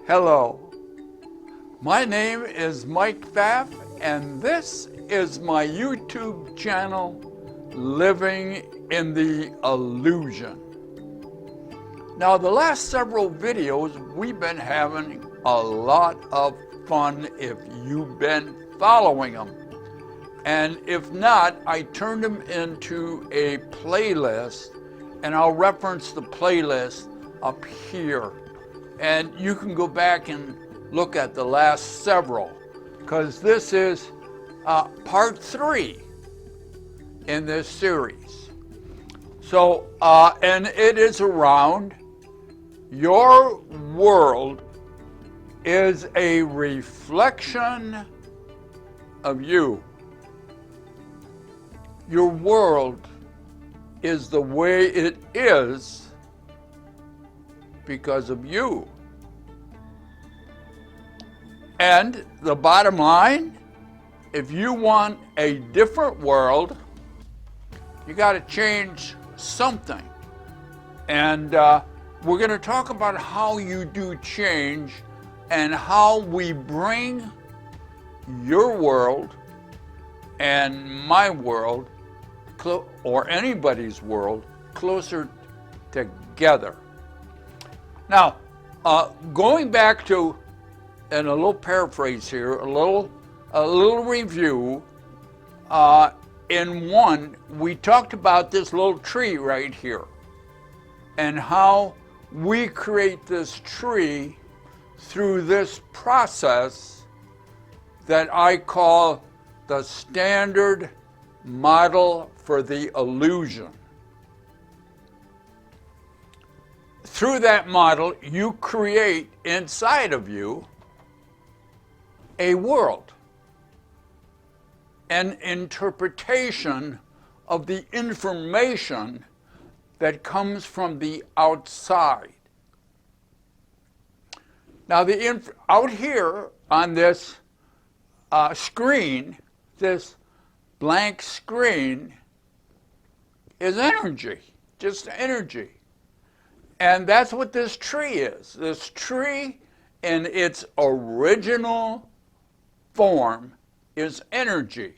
Hello, my name is Mike Pfaff, and this is my YouTube channel, Living in the Illusion. Now, the last several videos, we've been having a lot of fun if you've been following them. And if not, I turned them into a playlist, and I'll reference the playlist up here. And you can go back and look at the last several, because this is part 3 in this series. So, and it is around your world is a reflection of you. Your world is the way it is because of you. And the bottom line, if you want a different world, you got to change something. And we're going to talk about how you do change and how we bring your world and my world, or anybody's world, closer together. Now, going back to, and a little paraphrase here, a little review. In one, we talked about this little tree right here, and how we create this tree through this process that I call the standard model for the illusion. Through that model, you create inside of you a world, an interpretation of the information that comes from the outside. Now, out here on this screen, this blank screen, is energy, just energy. And that's what this tree is. This tree, in its original form, is energy.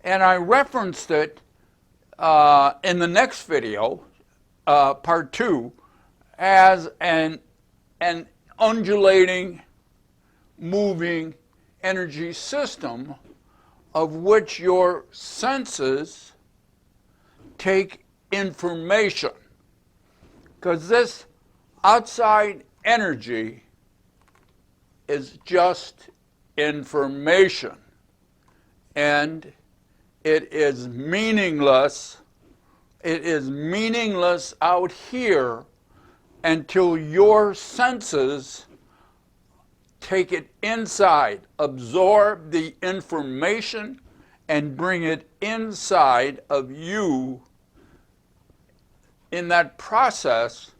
And I referenced it in the next video, part 2, as an undulating, moving energy system of which your senses take information. Because this outside energy is just information, and it is meaningless. It is meaningless out here until your senses take it inside, absorb the information, and bring it inside of you. In that process,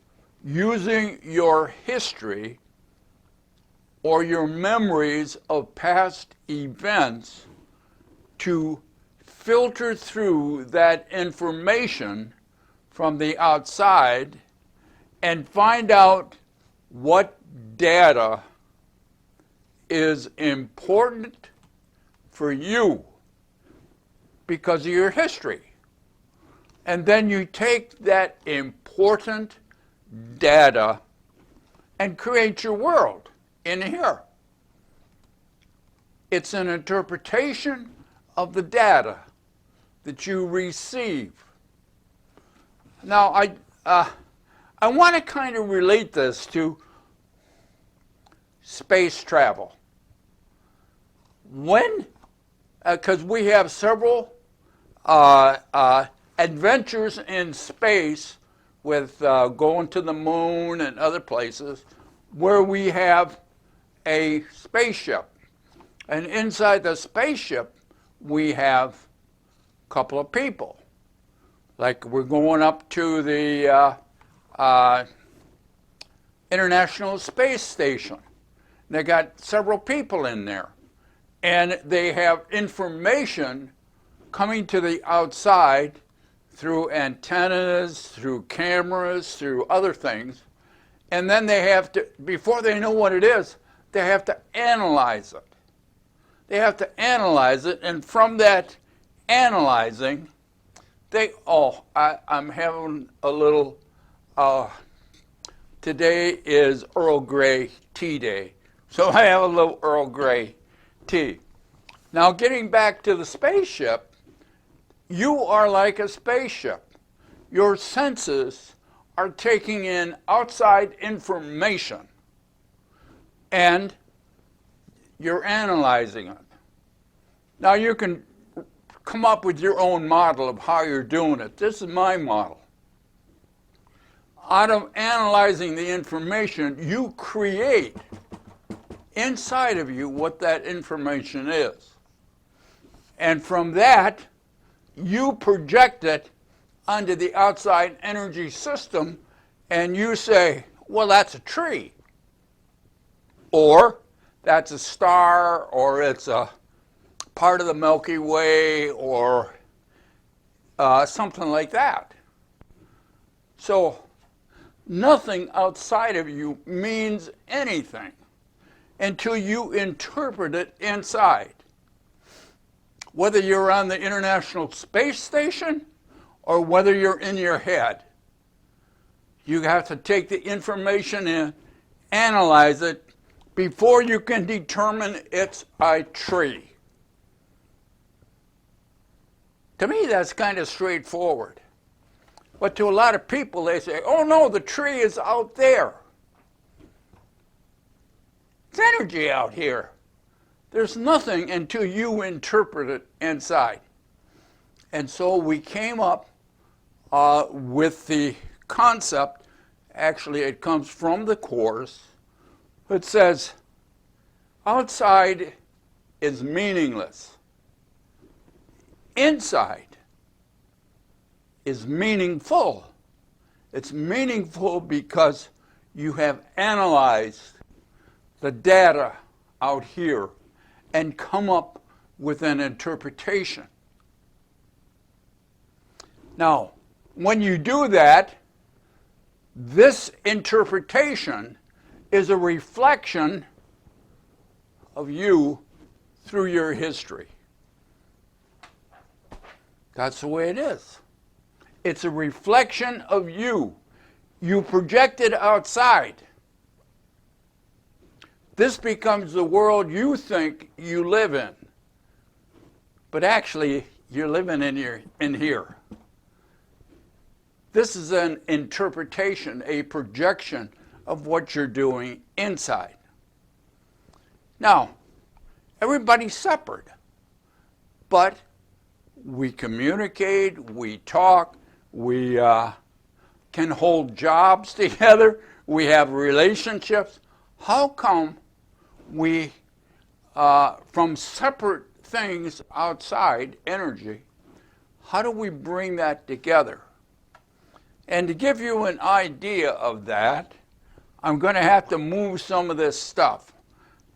using your history or your memories of past events to filter through that information from the outside and find out what data is important for you because of your history. And then you take that important data and create your world in here. It's an interpretation of the data that you receive. Now, I want to kind of relate this to space travel. When, because we have several adventures in space with going to the moon and other places where we have a spaceship. And inside the spaceship, we have a couple of people. Like we're going up to the International Space Station. They got several people in there. And they have information coming to the outside through antennas, through cameras, through other things, And then they have to, before they know what it is, they have to analyze it. They have to analyze it, and from that analyzing, I'm having a little, today is Earl Grey tea day. So I have a little Earl Grey tea. Now getting back to the spaceship, you are like a spaceship. Your senses are taking in outside information and you're analyzing it. Now you can come up with your own model of how you're doing it. This is my model. Out of analyzing the information, you create inside of you what that information is. And from that, you project it onto the outside energy system, and you say, well, that's a tree, or that's a star, or it's a part of the Milky Way, or something like that. So nothing outside of you means anything until you interpret it inside. Whether you're on the International Space Station or whether you're in your head, you have to take the information in, analyze it, before you can determine it's a tree. To me, that's kind of straightforward. But to a lot of people, they say, oh no, the tree is out there. It's energy out here. There's nothing until you interpret it inside. And so we came up with the concept, actually it comes from the Course. It says, outside is meaningless. Inside is meaningful. It's meaningful because you have analyzed the data out here and come up with an interpretation. Now, when you do that, this interpretation is a reflection of you through your history. That's the way it is. It's a reflection of you. You project it outside. This becomes the world you think you live in. But actually, you're living in here. This is an interpretation, a projection of what you're doing inside. Now, everybody's separate, but we communicate, we talk, we can hold jobs together, we have relationships. How come we, from separate things outside energy, how do we bring that together? And to give you an idea of that, I'm going to have to move some of this stuff.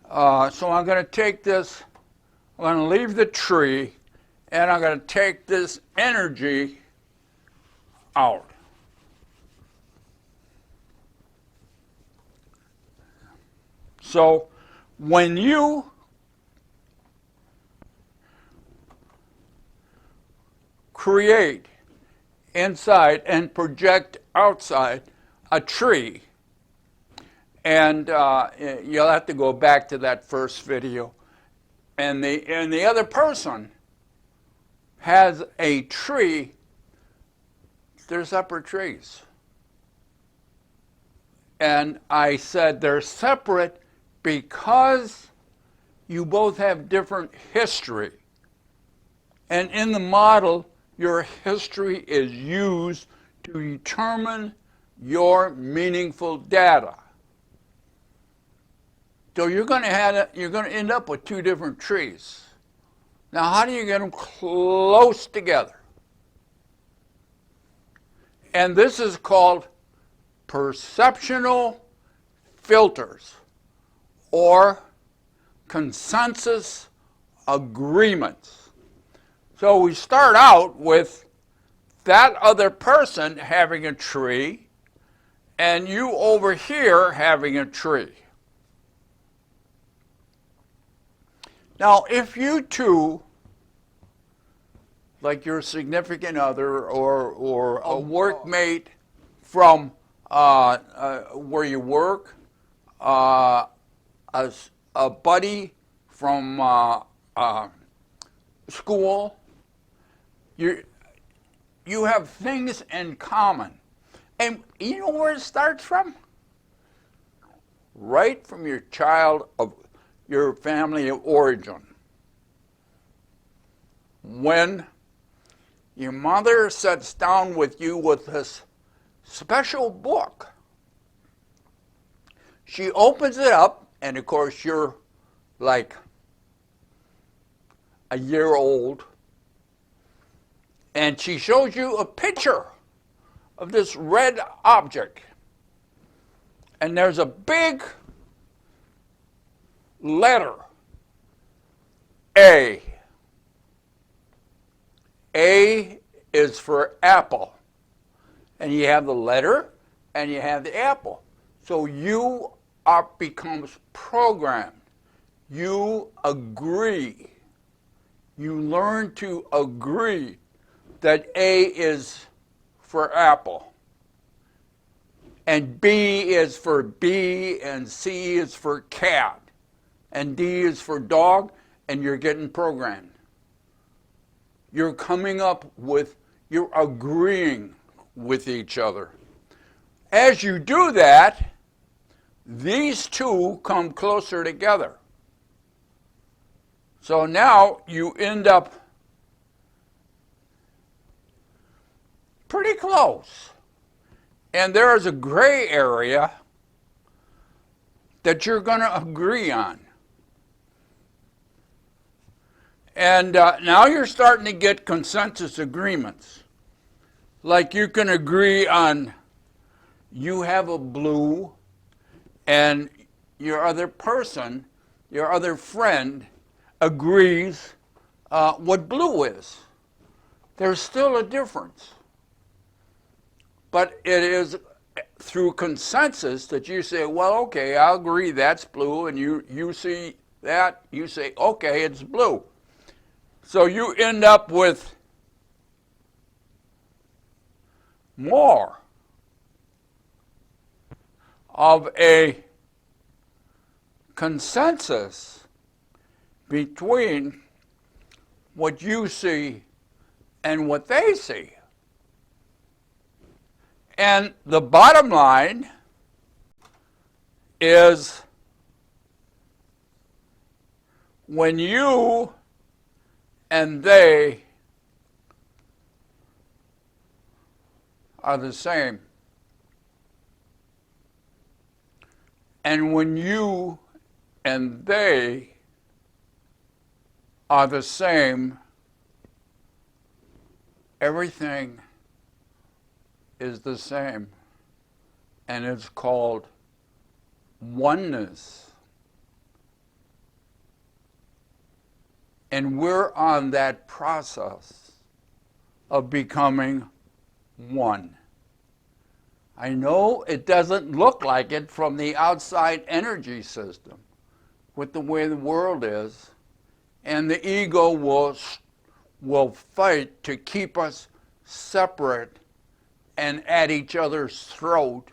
So I'm going to take this, I'm going to leave the tree, and I'm going to take this energy out. So when you create inside and project outside a tree, and you'll have to go back to that first video, and the other person has a tree, they're separate trees. And I said they're separate because you both have different history. And in the model, your history is used to determine your meaningful data. So you're going to end up with two different trees. Now, how do you get them close together? And this is called perceptual filters or consensus agreements. So we start out with that other person having a tree, and you over here having a tree. Now, if you two, like your significant other or a workmate from where you work, a buddy from school, you have things in common. And you know where it starts from? Right from your child of your family of origin. When your mother sits down with you with this special book, she opens it up, and of course you're like a year old, and she shows you a picture of this red object, and there's a big letter, A. A is for apple, and you have the letter and you have the apple. So you becomes programmed. You agree. You learn to agree that A is for apple, and B is for bee, and C is for cat, and D is for dog, and you're getting programmed. You're coming up with, you're agreeing with each other. As you do that, these two come closer together. So now you end up pretty close. And there is a gray area that you're going to agree on. And now you're starting to get consensus agreements. Like you can agree on, you have a blue, and your other person, your other friend, agrees what blue is. There's still a difference. But it is through consensus that you say, well, okay, I'll agree that's blue, and you see that, you say, okay, it's blue. So you end up with more of a consensus between what you see and what they see. And the bottom line is when you and they are the same, and when you and they are the same, everything is the same, and it's called oneness. And we're on that process of becoming one. I know it doesn't look like it from the outside energy system, with the way the world is, and the ego will fight to keep us separate and at each other's throat.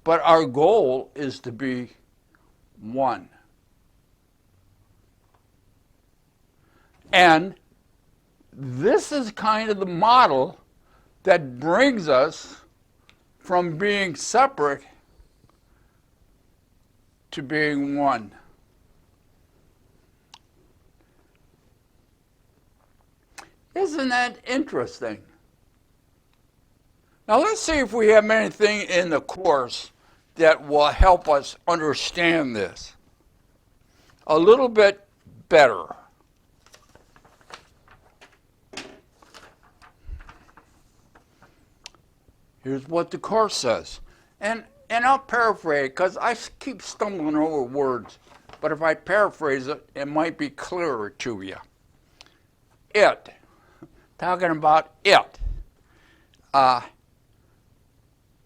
But our goal is to be one. And this is kind of the model that brings us from being separate to being one. Isn't that interesting? Now let's see if we have anything in the course that will help us understand this a little bit better. Here's what the course says. And I'll paraphrase, because I keep stumbling over words, but if I paraphrase it, it might be clearer to you. It, talking about it.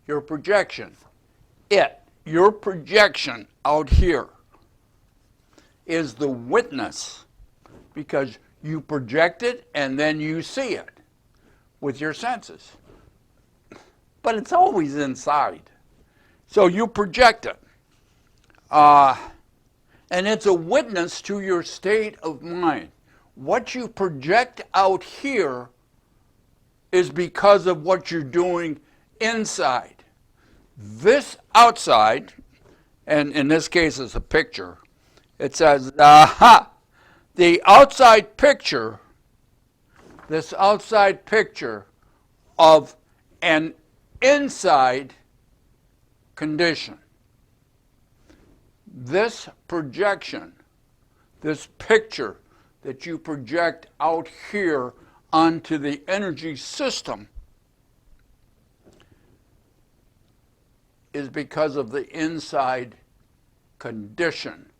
your projection, your projection out here is the witness, because you project it and then you see it with your senses. But it's always inside. So you project it. And it's a witness to your state of mind. What you project out here is because of what you're doing inside. This outside, and in this case it's a picture, it says, the outside picture, this outside picture of an inside condition. This projection, this picture that you project out here onto the energy system is because of the inside condition,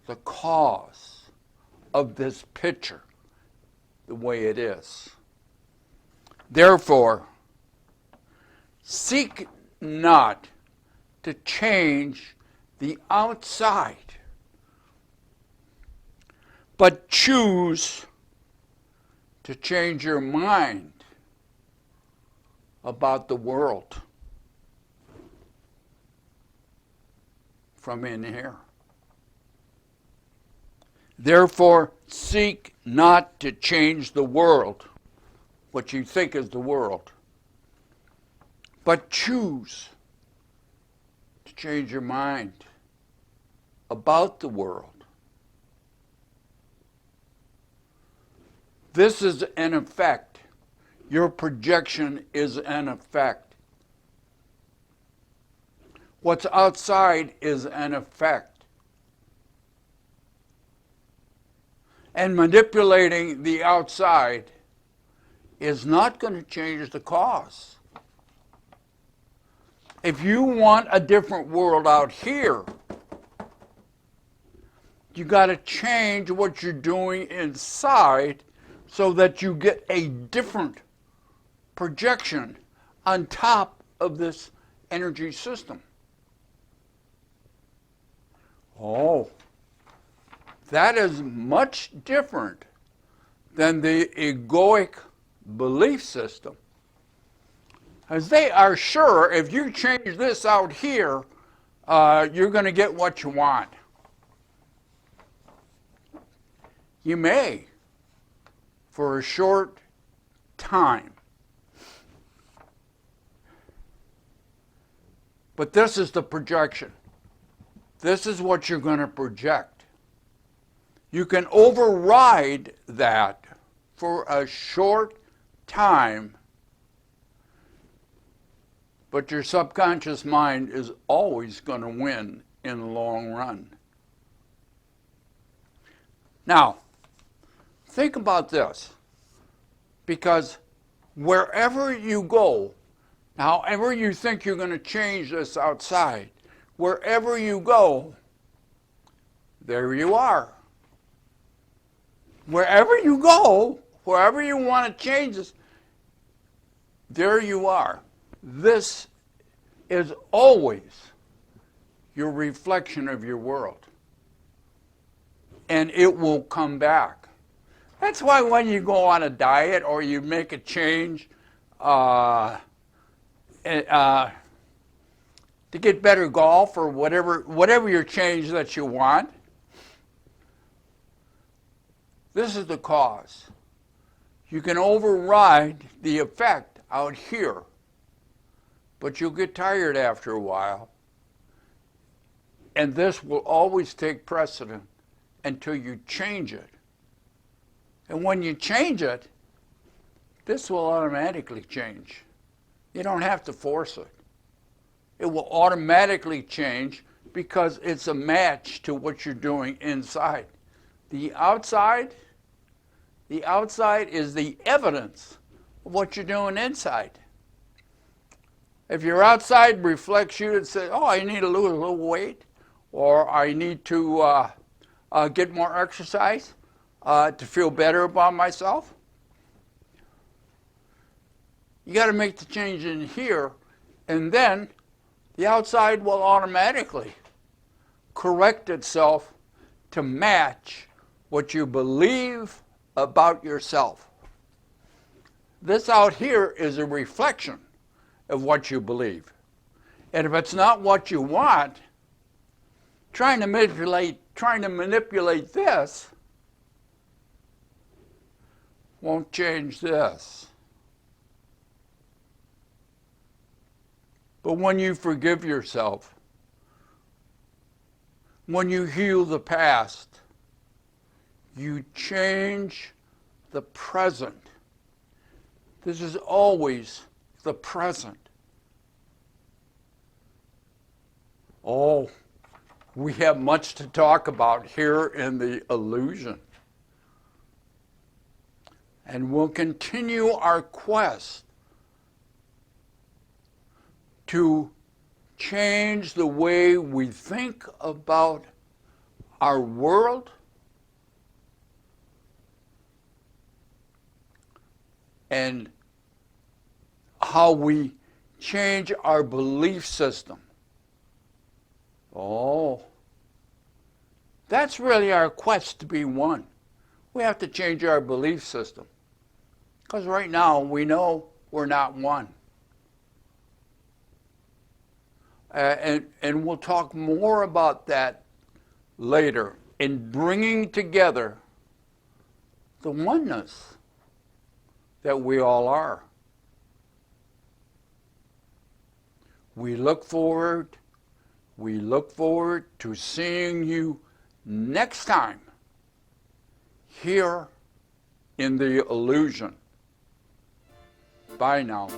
the cause of this picture, the way it is. Therefore, seek not to change the outside, but choose to change your mind about the world from in here. Therefore, seek not to change the world, what you think is the world, but choose to change your mind about the world. This is an effect. Your projection is an effect. What's outside is an effect. And manipulating the outside is not going to change the cause. If you want a different world out here, you got to change what you're doing inside so that you get a different projection on top of this energy system. Oh, that is much different than the egoic belief system. As they are sure if you change this out here, you're going to get what you want. You may, for a short time. But this is the projection. This is what you're going to project. You can override that for a short time, but your subconscious mind is always going to win in the long run. Now, think about this, because wherever you go, however you think you're going to change this outside, wherever you go, there you are. Wherever you go, wherever you want to change this, there you are. This is always your reflection of your world. And it will come back. That's why when you go on a diet or you make a change to get better golf or whatever your change that you want, this is the cause. You can override the effect out here, but you'll get tired after a while, and this will always take precedent until you change it. And when you change it, this will automatically change. You don't have to force it. It will automatically change because it's a match to what you're doing inside. The outside is the evidence of what you're doing inside. If your outside reflects you and says, oh, I need to lose a little weight, or I need to get more exercise to feel better about myself, you got to make the change in here, And then the outside will automatically correct itself to match what you believe about yourself. This out here is a reflection of what you believe. And if it's not what you want, trying to manipulate this won't change this. But when you forgive yourself, when you heal the past, you change the present. This is always the present. Oh, we have much to talk about here in the illusion. And we'll continue our quest to change the way we think about our world and how we change our belief system. Oh, that's really our quest to be one. We have to change our belief system. Because right now we know we're not one. And we'll talk more about that later in bringing together the oneness that we all are. We look forward to seeing you next time here in the illusion. Bye now.